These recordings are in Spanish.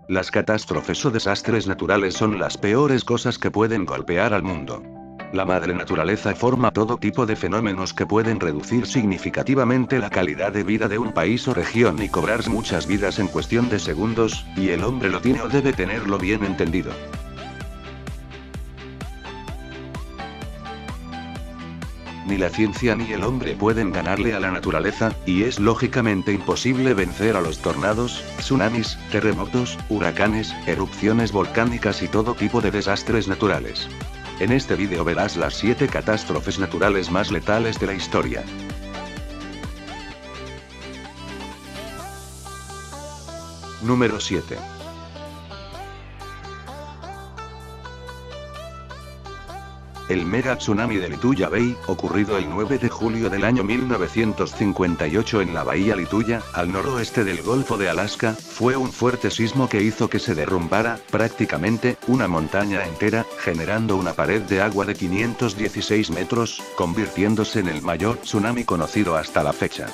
Las catástrofes o desastres naturales son las peores cosas que pueden golpear al mundo. La madre naturaleza forma todo tipo de fenómenos que pueden reducir significativamente la calidad de vida de un país o región y cobrar muchas vidas en cuestión de segundos, y el hombre lo tiene o debe tenerlo bien entendido. Ni la ciencia ni el hombre pueden ganarle a la naturaleza, y es lógicamente imposible vencer a los tornados, tsunamis, terremotos, huracanes, erupciones volcánicas y todo tipo de desastres naturales. En este vídeo verás las 7 catástrofes naturales más letales de la historia. Número 7. El mega tsunami de Lituya Bay, ocurrido el 9 de julio del año 1958 en la bahía Lituya, al noroeste del Golfo de Alaska, fue un fuerte sismo que hizo que se derrumbara, prácticamente, una montaña entera, generando una pared de agua de 516 metros, convirtiéndose en el mayor tsunami conocido hasta la fecha.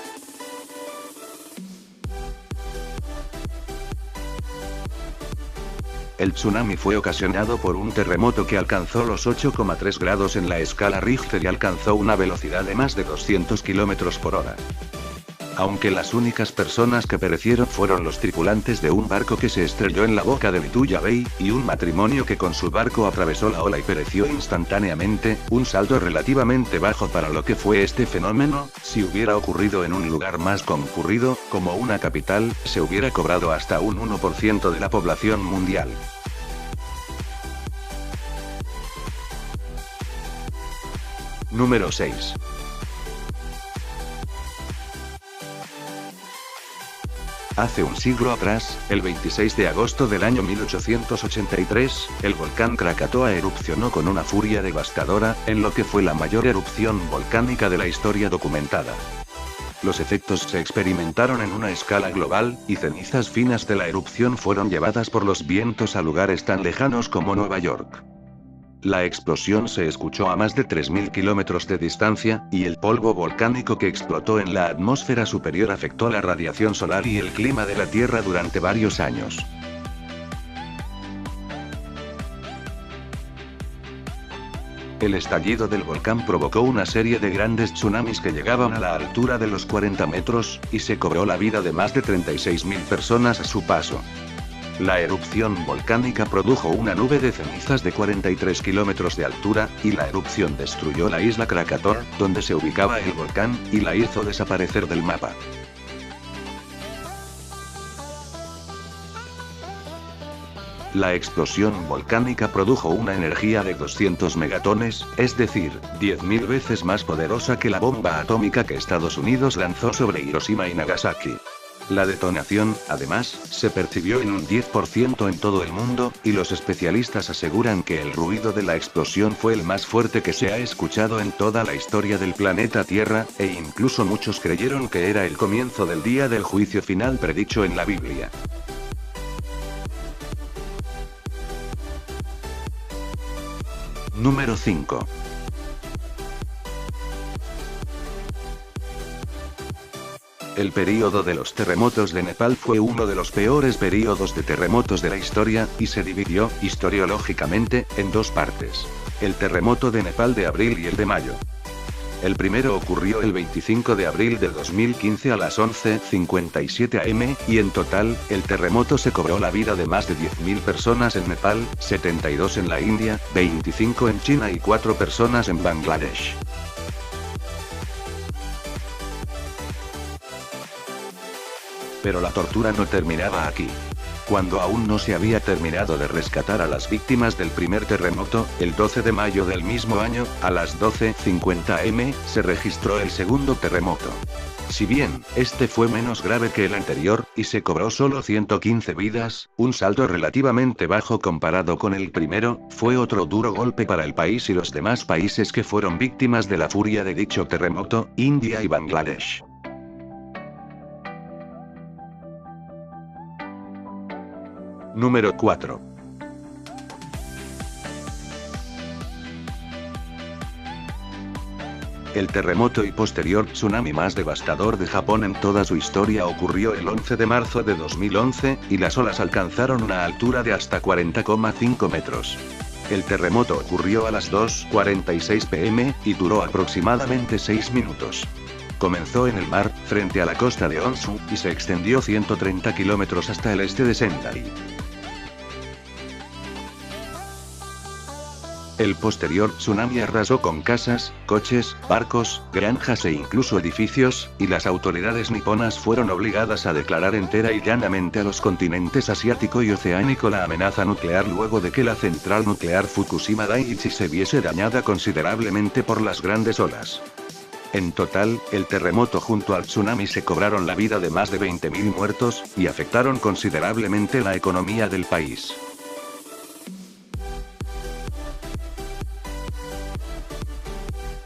El tsunami fue ocasionado por un terremoto que alcanzó los 8,3 grados en la escala Richter y alcanzó una velocidad de más de 200 km por hora. Aunque las únicas personas que perecieron fueron los tripulantes de un barco que se estrelló en la boca de Lituya Bay, y un matrimonio que con su barco atravesó la ola y pereció instantáneamente, un saldo relativamente bajo para lo que fue este fenómeno. Si hubiera ocurrido en un lugar más concurrido, como una capital, se hubiera cobrado hasta un 1% de la población mundial. Número 6. Hace un siglo atrás, el 26 de agosto del año 1883, el volcán Krakatoa erupcionó con una furia devastadora, en lo que fue la mayor erupción volcánica de la historia documentada. Los efectos se experimentaron en una escala global, y cenizas finas de la erupción fueron llevadas por los vientos a lugares tan lejanos como Nueva York. La explosión se escuchó a más de 3.000 kilómetros de distancia, y el polvo volcánico que explotó en la atmósfera superior afectó la radiación solar y el clima de la Tierra durante varios años. El estallido del volcán provocó una serie de grandes tsunamis que llegaban a la altura de los 40 metros, y se cobró la vida de más de 36.000 personas a su paso. La erupción volcánica produjo una nube de cenizas de 43 kilómetros de altura, y la erupción destruyó la isla Krakatoa, donde se ubicaba el volcán, y la hizo desaparecer del mapa. La explosión volcánica produjo una energía de 200 megatones, es decir, 10.000 veces más poderosa que la bomba atómica que Estados Unidos lanzó sobre Hiroshima y Nagasaki. La detonación, además, se percibió en un 10% en todo el mundo, y los especialistas aseguran que el ruido de la explosión fue el más fuerte que se ha escuchado en toda la historia del planeta Tierra, e incluso muchos creyeron que era el comienzo del día del juicio final predicho en la Biblia. Número 5. El período de los terremotos de Nepal fue uno de los peores períodos de terremotos de la historia, y se dividió, historiológicamente, en dos partes: el terremoto de Nepal de abril y el de mayo. El primero ocurrió el 25 de abril de 2015 a las 11:57 am, y en total, el terremoto se cobró la vida de más de 10.000 personas en Nepal, 72 en la India, 25 en China y 4 personas en Bangladesh. Pero la tortura no terminaba aquí. Cuando aún no se había terminado de rescatar a las víctimas del primer terremoto, el 12 de mayo del mismo año, a las 12:50 am, se registró el segundo terremoto. Si bien, este fue menos grave que el anterior, y se cobró solo 115 vidas, un saldo relativamente bajo comparado con el primero, fue otro duro golpe para el país y los demás países que fueron víctimas de la furia de dicho terremoto, India y Bangladesh. Número 4. El terremoto y posterior tsunami más devastador de Japón en toda su historia ocurrió el 11 de marzo de 2011, y las olas alcanzaron una altura de hasta 40,5 metros. El terremoto ocurrió a las 2:46 p.m., y duró aproximadamente 6 minutos. Comenzó en el mar, frente a la costa de Honshu, y se extendió 130 kilómetros hasta el este de Sendai. El posterior tsunami arrasó con casas, coches, barcos, granjas e incluso edificios, y las autoridades niponas fueron obligadas a declarar entera y llanamente a los continentes asiático y oceánico la amenaza nuclear luego de que la central nuclear Fukushima Daiichi se viese dañada considerablemente por las grandes olas. En total, el terremoto junto al tsunami se cobraron la vida de más de 20.000 muertos, y afectaron considerablemente la economía del país.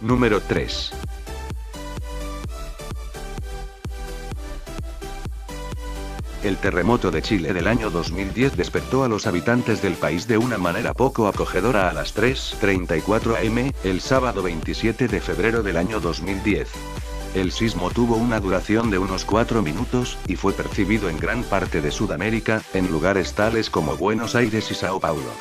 Número 3. El terremoto de Chile del año 2010 despertó a los habitantes del país de una manera poco acogedora a las 3:34 am, el sábado 27 de febrero del año 2010. El sismo tuvo una duración de unos 4 minutos, y fue percibido en gran parte de Sudamérica, en lugares tales como Buenos Aires y Sao Paulo.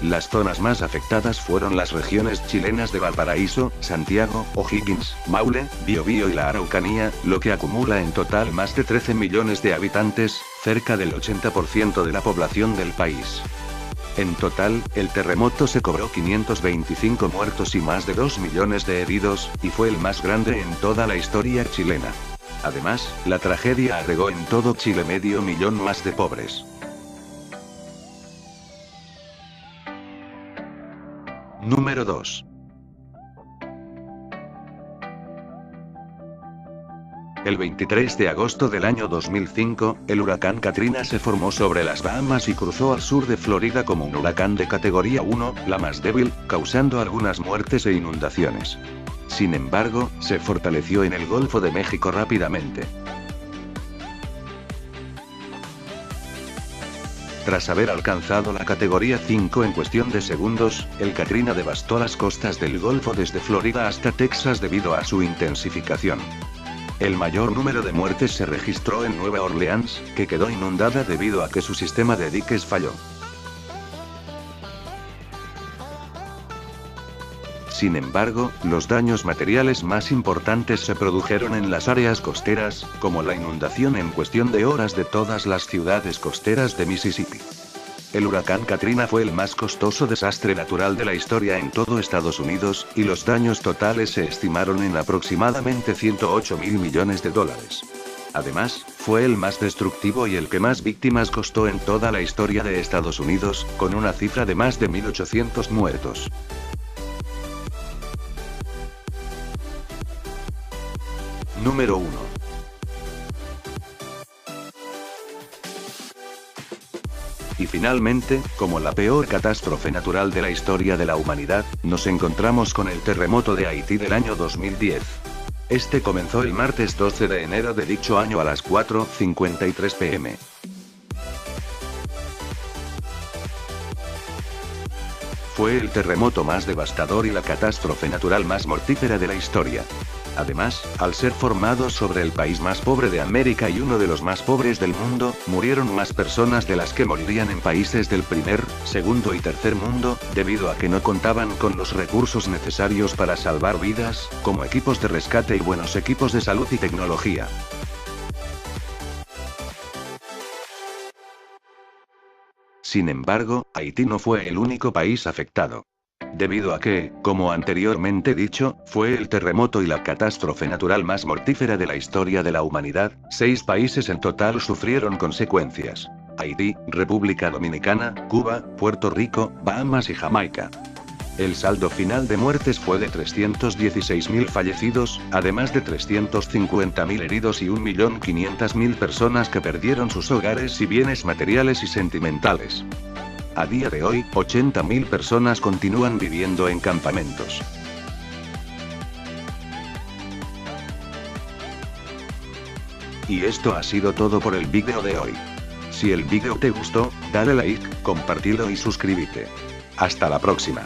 Las zonas más afectadas fueron las regiones chilenas de Valparaíso, Santiago, O'Higgins, Maule, Biobío y la Araucanía, lo que acumula en total más de 13 millones de habitantes, cerca del 80% de la población del país. En total, el terremoto se cobró 525 muertos y más de 2 millones de heridos, y fue el más grande en toda la historia chilena. Además, la tragedia agregó en todo Chile medio millón más de pobres. Número 2. El 23 de agosto del año 2005, el huracán Katrina se formó sobre las Bahamas y cruzó al sur de Florida como un huracán de categoría 1, la más débil, causando algunas muertes e inundaciones. Sin embargo, se fortaleció en el Golfo de México rápidamente. Tras haber alcanzado la categoría 5 en cuestión de segundos, el Katrina devastó las costas del Golfo desde Florida hasta Texas debido a su intensificación. El mayor número de muertes se registró en Nueva Orleans, que quedó inundada debido a que su sistema de diques falló. Sin embargo, los daños materiales más importantes se produjeron en las áreas costeras, como la inundación en cuestión de horas de todas las ciudades costeras de Mississippi. El huracán Katrina fue el más costoso desastre natural de la historia en todo Estados Unidos, y los daños totales se estimaron en aproximadamente $108.000 millones. Además, fue el más destructivo y el que más víctimas costó en toda la historia de Estados Unidos, con una cifra de más de 1.800 muertos. Número 1. Y finalmente, como la peor catástrofe natural de la historia de la humanidad, nos encontramos con el terremoto de Haití del año 2010. Este comenzó el martes 12 de enero de dicho año a las 4:53 p.m. Fue el terremoto más devastador y la catástrofe natural más mortífera de la historia. Además, al ser formado sobre el país más pobre de América y uno de los más pobres del mundo, murieron más personas de las que morirían en países del primer, segundo y tercer mundo, debido a que no contaban con los recursos necesarios para salvar vidas, como equipos de rescate y buenos equipos de salud y tecnología. Sin embargo, Haití no fue el único país afectado. Debido a que, como anteriormente dicho, fue el terremoto y la catástrofe natural más mortífera de la historia de la humanidad, 6 países en total sufrieron consecuencias: Haití, República Dominicana, Cuba, Puerto Rico, Bahamas y Jamaica. El saldo final de muertes fue de 316.000 fallecidos, además de 350.000 heridos y 1.500.000 personas que perdieron sus hogares y bienes materiales y sentimentales. A día de hoy, 80.000 personas continúan viviendo en campamentos. Y esto ha sido todo por el vídeo de hoy. Si el vídeo te gustó, dale like, compartilo y suscríbete. Hasta la próxima.